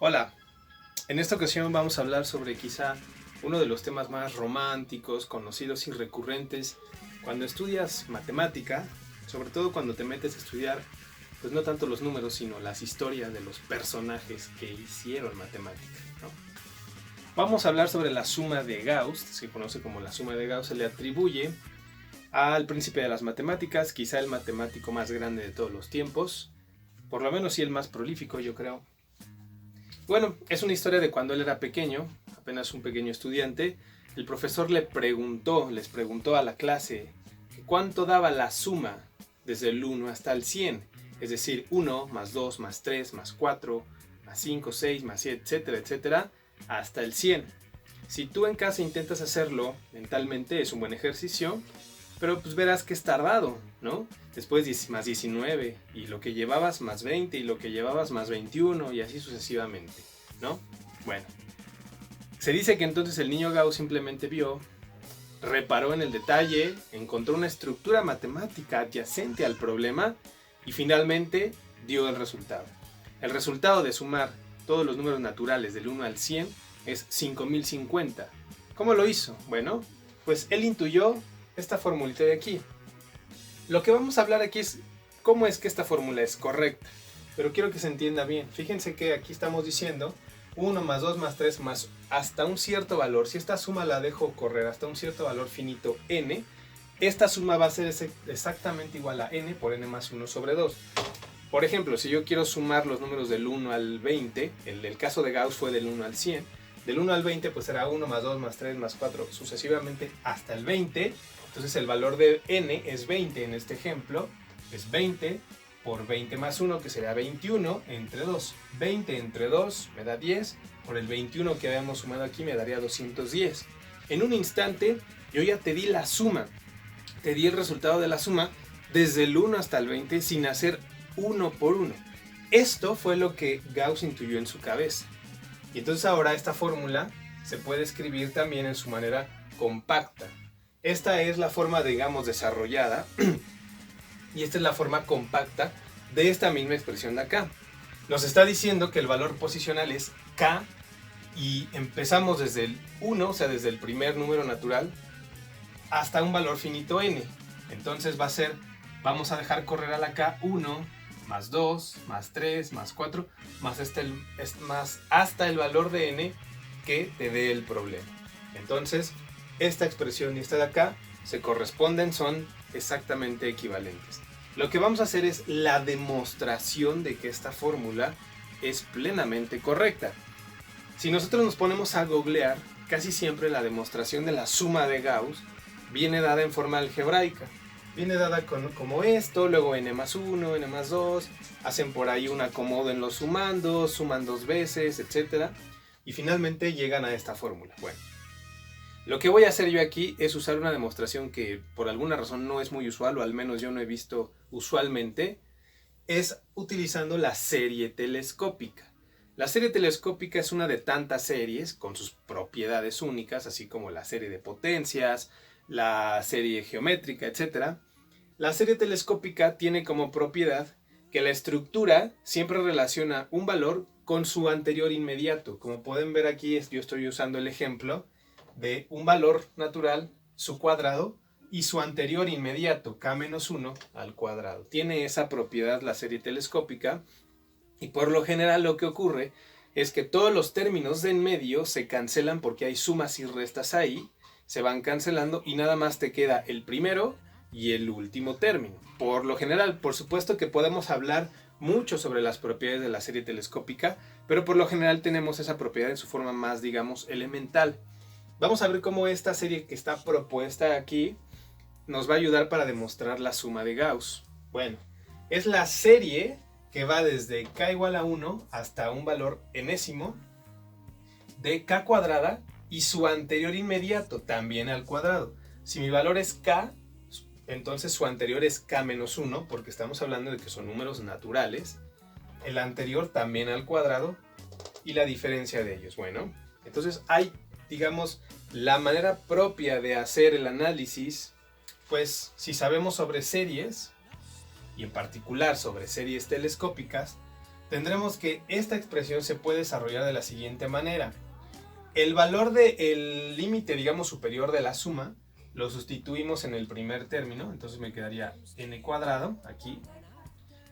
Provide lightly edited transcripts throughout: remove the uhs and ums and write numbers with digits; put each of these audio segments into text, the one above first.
Hola, en esta ocasión vamos a hablar sobre quizá uno de los temas más románticos, conocidos y recurrentes cuando estudias matemática, sobre todo cuando te metes a estudiar, pues no tanto los números, sino las historias de los personajes que hicieron matemática, ¿no? Vamos a hablar sobre la suma de Gauss, se conoce como la suma de Gauss, se le atribuye al príncipe de las matemáticas, quizá el matemático más grande de todos los tiempos, por lo menos sí el más prolífico, yo creo. Bueno, es una historia de cuando él era pequeño, apenas un pequeño estudiante. El profesor les preguntó a la clase cuánto daba la suma desde el 1 hasta el 100. Es decir, 1 más 2 más 3 más 4 más 5, 6 más 7, etcétera, etcétera, hasta el 100. Si tú en casa intentas hacerlo mentalmente es un buen ejercicio, pero pues verás que es tardado, ¿no? Después más 19 y lo que llevabas más 20 y lo que llevabas más 21 y así sucesivamente, ¿no? Bueno, se dice que entonces el niño Gauss simplemente vio, reparó en el detalle, encontró una estructura matemática adyacente al problema y finalmente dio el resultado. El resultado de sumar todos los números naturales del 1 al 100 es 5050. ¿Cómo lo hizo? Bueno, pues él intuyó esta formulita de aquí. Lo que vamos a hablar aquí es cómo es que esta fórmula es correcta, pero quiero que se entienda bien. Fíjense que aquí estamos diciendo 1 más 2 más 3 más hasta un cierto valor. Si esta suma la dejo correr hasta un cierto valor finito n, esta suma va a ser exactamente igual a n por n más 1 sobre 2. Por ejemplo, si yo quiero sumar los números del 1 al 20, el caso de Gauss fue del 1 al 100, del 1 al 20 pues será 1 más 2 más 3 más 4 sucesivamente hasta el 20. Entonces el valor de n es 20 en este ejemplo, es 20 por 20 más 1 que será 21 entre 2. 20 entre 2 me da 10, por el 21 que habíamos sumado aquí me daría 210. En un instante yo ya te di la suma, te di el resultado de la suma desde el 1 hasta el 20 sin hacer uno por uno. Esto fue lo que Gauss intuyó en su cabeza. Y entonces ahora esta fórmula se puede escribir también en su manera compacta. Esta es la forma, digamos, desarrollada y esta es la forma compacta de esta misma expresión de acá. Nos está diciendo que el valor posicional es k y empezamos desde el 1, o sea, desde el primer número natural, hasta un valor finito n. Entonces va a ser, vamos a dejar correr a la k 1, más 2, más 3, más 4, más hasta el valor de n que te dé el problema. Entonces, esta expresión y esta de acá se corresponden, son exactamente equivalentes. Lo que vamos a hacer es la demostración de que esta fórmula es plenamente correcta. Si nosotros nos ponemos a googlear, casi siempre la demostración de la suma de Gauss viene dada en forma algebraica. Viene dada como esto, luego n más 1, n más 2, hacen por ahí un acomodo en los sumandos, suman dos veces, etc. Y finalmente llegan a esta fórmula. Bueno, lo que voy a hacer yo aquí es usar una demostración que por alguna razón no es muy usual, o al menos yo no he visto usualmente, es utilizando la serie telescópica. La serie telescópica es una de tantas series con sus propiedades únicas, así como la serie de potencias, la serie geométrica, etc. La serie telescópica tiene como propiedad que la estructura siempre relaciona un valor con su anterior inmediato. Como pueden ver aquí, yo estoy usando el ejemplo de un valor natural, su cuadrado, y su anterior inmediato, k-1 al cuadrado. Tiene esa propiedad la serie telescópica, y por lo general lo que ocurre es que todos los términos de en medio se cancelan porque hay sumas y restas ahí, se van cancelando y nada más te queda el primero y el último término. Por lo general, por supuesto que podemos hablar mucho sobre las propiedades de la serie telescópica, pero por lo general tenemos esa propiedad en su forma más, digamos, elemental. Vamos a ver cómo esta serie que está propuesta aquí nos va a ayudar para demostrar la suma de Gauss. Bueno, es la serie que va desde k igual a 1 hasta un valor enésimo de k cuadrada y su anterior inmediato también al cuadrado. Si mi valor es k, entonces su anterior es k menos 1, porque estamos hablando de que son números naturales. El anterior también al cuadrado y la diferencia de ellos. Bueno, entonces hay, digamos, la manera propia de hacer el análisis, pues si sabemos sobre series, y en particular sobre series telescópicas, tendremos que esta expresión se puede desarrollar de la siguiente manera. El valor del límite, digamos, superior de la suma, lo sustituimos en el primer término, entonces me quedaría n cuadrado, aquí,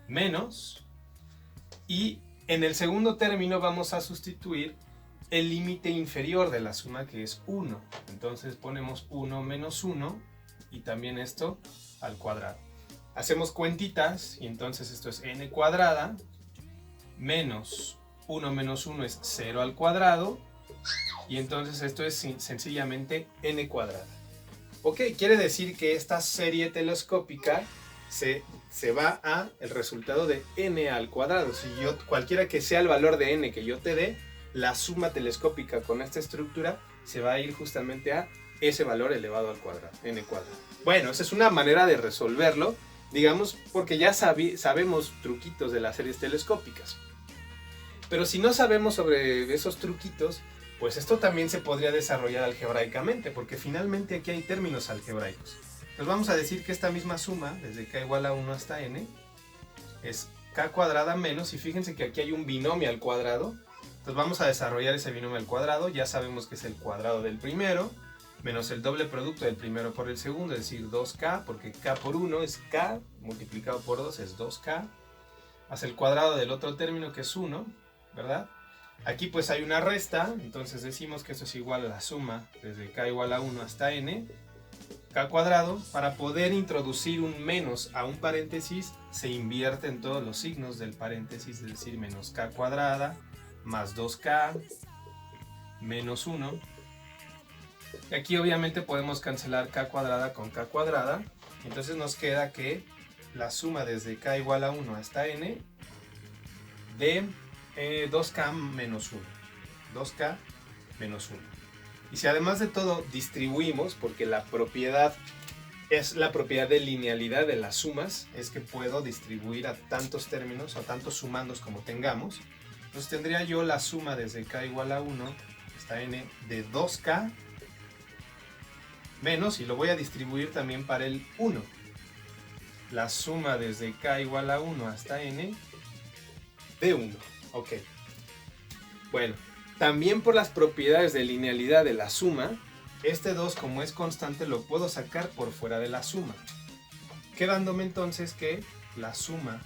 menos, y en el segundo término vamos a sustituir el límite inferior de la suma, que es 1. Entonces ponemos 1 menos 1, y también esto al cuadrado. Hacemos cuentitas, y entonces esto es n cuadrada, menos 1 menos 1 es 0 al cuadrado, y entonces esto es sencillamente n cuadrada. Ok, quiere decir que esta serie telescópica se va a el resultado de n al cuadrado. Si cualquiera que sea el valor de n que yo te dé, la suma telescópica con esta estructura se va a ir justamente a ese valor elevado al cuadrado, n cuadrado. Bueno, esa es una manera de resolverlo, digamos, porque ya sabemos truquitos de las series telescópicas. Pero si no sabemos sobre esos truquitos, pues esto también se podría desarrollar algebraicamente, porque finalmente aquí hay términos algebraicos. Entonces vamos a decir que esta misma suma, desde k igual a 1 hasta n, es k cuadrada menos, y fíjense que aquí hay un binomio al cuadrado. Entonces vamos a desarrollar ese binomio al cuadrado, ya sabemos que es el cuadrado del primero, menos el doble producto del primero por el segundo, es decir, 2k, porque k por 1 es k, multiplicado por 2 es 2k, más el cuadrado del otro término que es 1, ¿verdad? Aquí pues hay una resta, entonces decimos que esto es igual a la suma desde k igual a 1 hasta n, k cuadrado. Para poder introducir un menos a un paréntesis, se invierten todos los signos del paréntesis, es decir, menos k cuadrada, más 2k, menos 1. Y aquí obviamente podemos cancelar k cuadrada con k cuadrada, entonces nos queda que la suma desde k igual a 1 hasta n de 2k menos 1. 2k menos 1. Y si además de todo distribuimos, porque la propiedad es la propiedad de linealidad de las sumas, es que puedo distribuir a tantos términos, a tantos sumandos como tengamos. Entonces tendría yo la suma desde k igual a 1 hasta n de 2k menos, y lo voy a distribuir también para el 1. La suma desde k igual a 1 hasta n de 1. Ok. Bueno, también por las propiedades de linealidad de la suma, este 2 como es constante lo puedo sacar por fuera de la suma. Quedándome entonces que la suma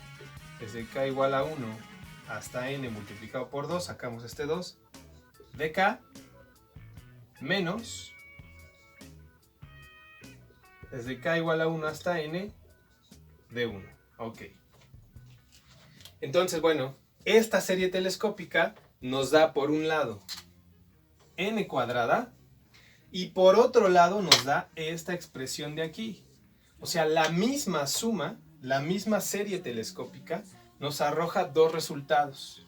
desde k igual a 1 hasta n multiplicado por 2, sacamos este 2, de k menos desde k igual a 1 hasta n de 1. Ok. Entonces, bueno, esta serie telescópica nos da por un lado n cuadrada y por otro lado nos da esta expresión de aquí. O sea, la misma suma, la misma serie telescópica nos arroja dos resultados.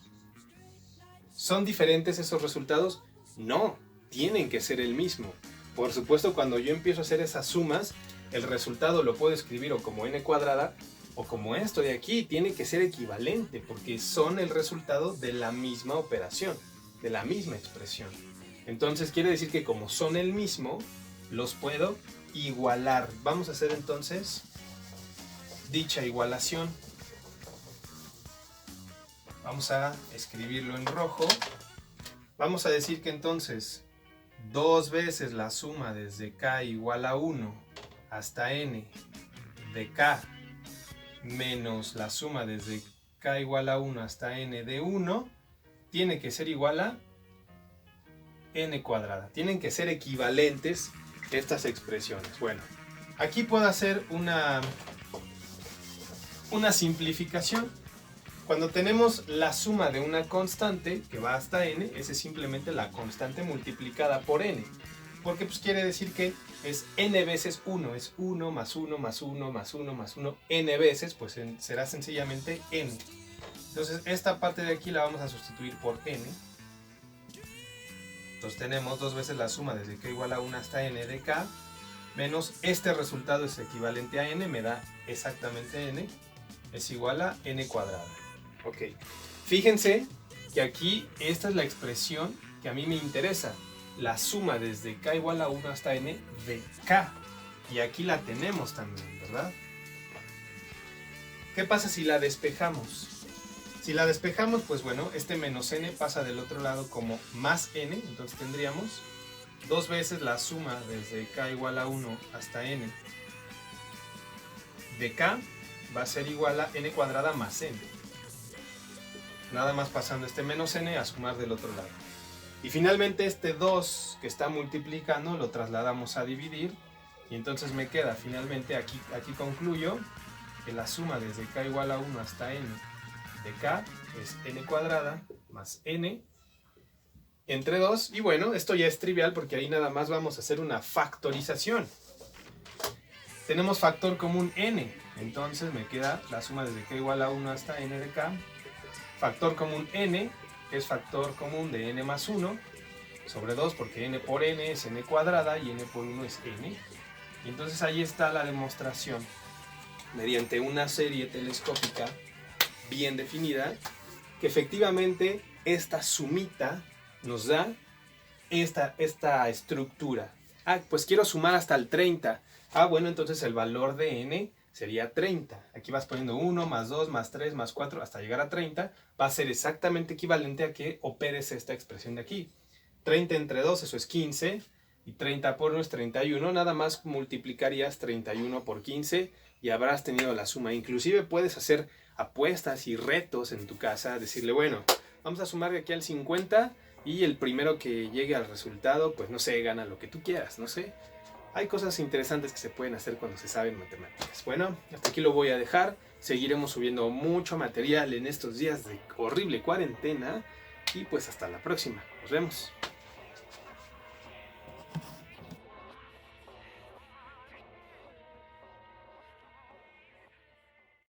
¿Son diferentes esos resultados? No, tienen que ser el mismo. Por supuesto, cuando yo empiezo a hacer esas sumas, el resultado lo puedo escribir o como n cuadrada o como esto de aquí, tiene que ser equivalente porque son el resultado de la misma operación, de la misma expresión. Entonces quiere decir que como son el mismo, los puedo igualar. Vamos a hacer entonces dicha igualación. Vamos a escribirlo en rojo. Vamos a decir que entonces 2 veces la suma desde k igual a 1 hasta n de k menos la suma desde k igual a 1 hasta n de 1 tiene que ser igual a n cuadrada. Tienen que ser equivalentes estas expresiones. Bueno, aquí puedo hacer una simplificación. Cuando tenemos la suma de una constante que va hasta n, esa es simplemente la constante multiplicada por n. Porque pues quiere decir que es n veces 1, es 1 más 1 más 1 más 1 más 1, n veces, pues será sencillamente n. Entonces esta parte de aquí la vamos a sustituir por n. Entonces tenemos 2 veces la suma desde k igual a 1 hasta n de k, menos este resultado es equivalente a n, me da exactamente n, es igual a n cuadrada. Ok, fíjense que aquí esta es la expresión que a mí me interesa, la suma desde k igual a 1 hasta n de k, y aquí la tenemos también, ¿verdad? ¿Qué pasa si la despejamos? Si la despejamos, pues bueno, este menos n pasa del otro lado como más n, entonces tendríamos 2 veces la suma desde k igual a 1 hasta n de k va a ser igual a n cuadrada más n. Nada más pasando este menos n a sumar del otro lado. Y finalmente este 2 que está multiplicando lo trasladamos a dividir. Y entonces me queda finalmente, aquí concluyo, que la suma desde k igual a 1 hasta n de k es n cuadrada más n entre 2. Y bueno, esto ya es trivial porque ahí nada más vamos a hacer una factorización. Tenemos factor común n, entonces me queda la suma desde k igual a 1 hasta n de k. Factor común n, que es factor común de n más 1, sobre 2, porque n por n es n cuadrada y n por 1 es n. Y entonces ahí está la demostración, mediante una serie telescópica bien definida, que efectivamente esta sumita nos da esta estructura. Ah, pues quiero sumar hasta el 30. Ah, bueno, entonces el valor de n sería 30. Aquí vas poniendo 1, más 2, más 3, más 4, hasta llegar a 30. Va a ser exactamente equivalente a que operes esta expresión de aquí. 30 entre 2, eso es 15. Y 30 por 1 es 31. Nada más multiplicarías 31 por 15 y habrás tenido la suma. Inclusive puedes hacer apuestas y retos en tu casa. Decirle, bueno, vamos a sumar de aquí al 50 y el primero que llegue al resultado, pues no sé, gana lo que tú quieras, no sé. Hay cosas interesantes que se pueden hacer cuando se saben matemáticas. Bueno, hasta aquí lo voy a dejar. Seguiremos subiendo mucho material en estos días de horrible cuarentena. Y pues hasta la próxima. Nos vemos.